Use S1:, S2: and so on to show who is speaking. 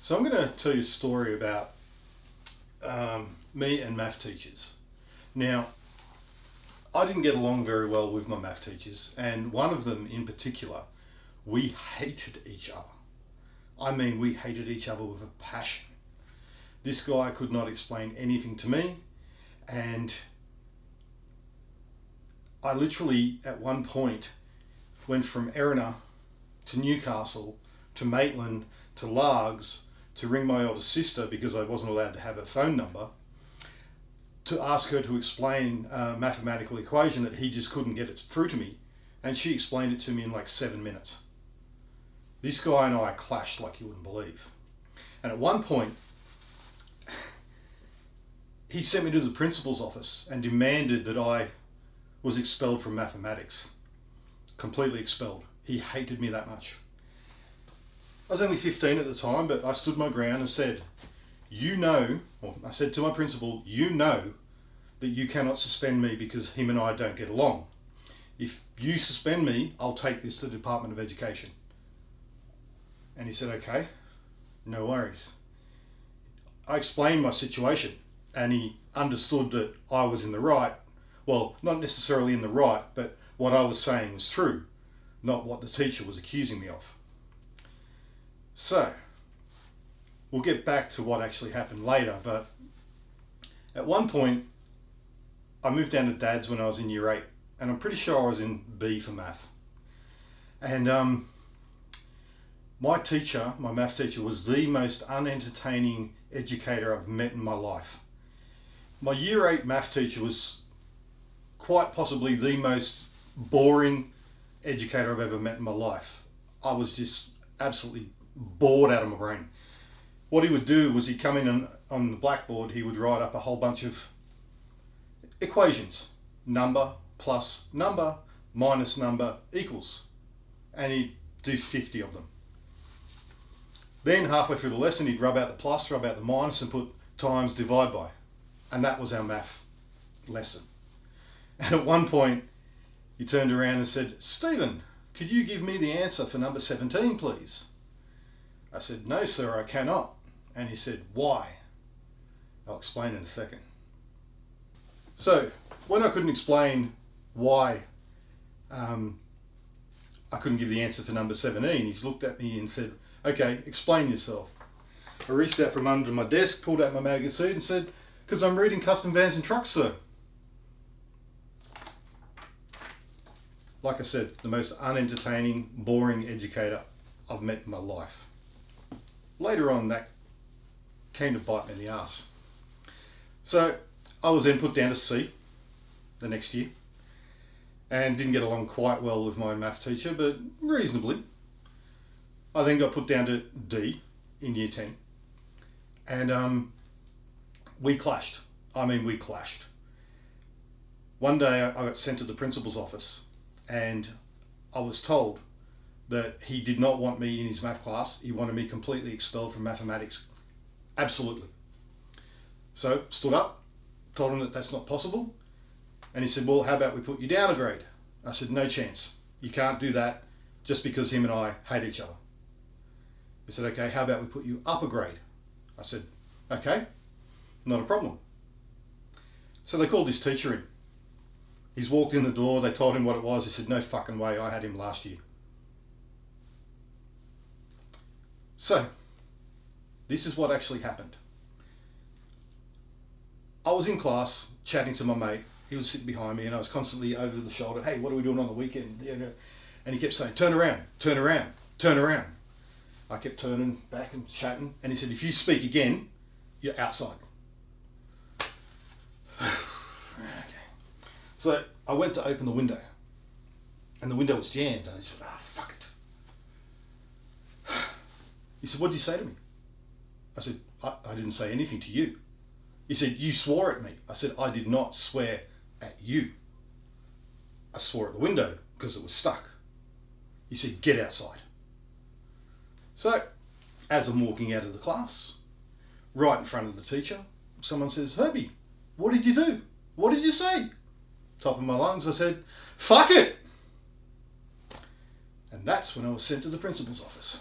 S1: So I'm going to tell you a story about me and math teachers. Now, I didn't get along very well with my math teachers, and one of them in particular, we hated each other. I mean, we hated each other with a passion. This guy could not explain anything to me, and I literally at one point went from Erina to Newcastle to Maitland to Largs to ring my older sister because I wasn't allowed to have her phone number, to ask her to explain a mathematical equation that he just couldn't get it through to me, and she explained it to me in like 7 minutes. This guy and I clashed like you wouldn't believe. And at one point, he sent me to the principal's office and demanded that I was expelled from mathematics. Completely expelled. He hated me that much. I was only 15 at the time, but I stood my ground and said, I said to my principal, you know that you cannot suspend me because him and I don't get along. If you suspend me, I'll take this to the Department of Education. And he said, okay, no worries. I explained my situation and he understood that I was in the right. Well, not necessarily in the right, but what I was saying was true, not what the teacher was accusing me of. So, we'll get back to what actually happened later, but at one point, I moved down to Dad's when I was in year 8, and I'm pretty sure I was in B for math. And my math teacher, was the most unentertaining educator I've met in my life. My year 8 math teacher was quite possibly the most boring educator I've ever met in my life. I was just absolutely bored out of my brain. What he would do was he'd come in on the blackboard, he would write up a whole bunch of equations. Number plus number minus number equals. And he'd do 50 of them. Then halfway through the lesson he'd rub out the plus, rub out the minus and put times divide by. And that was our math lesson. And at one point he turned around and said, Stephen, could you give me the answer for number 17 please? I said, no sir, I cannot. And he said, why? I'll explain in a second. So when I couldn't explain why I couldn't give the answer for number 17, he's looked at me and said, okay, explain yourself. I reached out from under my desk, pulled out my magazine and said, because I'm reading Custom Vans and Trucks, sir. Like I said, the most unentertaining, boring educator I've met in my life. Later on, that came to bite me in the ass. So I was then put down to C the next year and didn't get along quite well with my math teacher, but reasonably. I then got put down to D in year 10 and we clashed. We clashed. One day I got sent to the principal's office and I was told that he did not want me in his math class. He wanted me completely expelled from mathematics. Absolutely. So stood up, told him that that's not possible. And he said, well, how about we put you down a grade? I said, no chance. You can't do that just because him and I hate each other. He said, okay, how about we put you up a grade? I said, okay, not a problem. So they called this teacher in. He's walked in the door, they told him what it was. He said, no fucking way, I had him last year. So, this is what actually happened. I was in class chatting to my mate. He was sitting behind me and I was constantly over the shoulder. Hey, what are we doing on the weekend? And he kept saying, turn around, turn around, turn around. I kept turning back and chatting. And he said, if you speak again, you're outside. Okay. So I went to open the window and the window was jammed. And I said, fuck it. He said, what did you say to me? I said, I didn't say anything to you. He said, you swore at me. I said, I did not swear at you. I swore at the window because it was stuck. He said, get outside. So, as I'm walking out of the class, right in front of the teacher, someone says, Herbie, what did you do? What did you say? Top of my lungs, I said, fuck it. And that's when I was sent to the principal's office.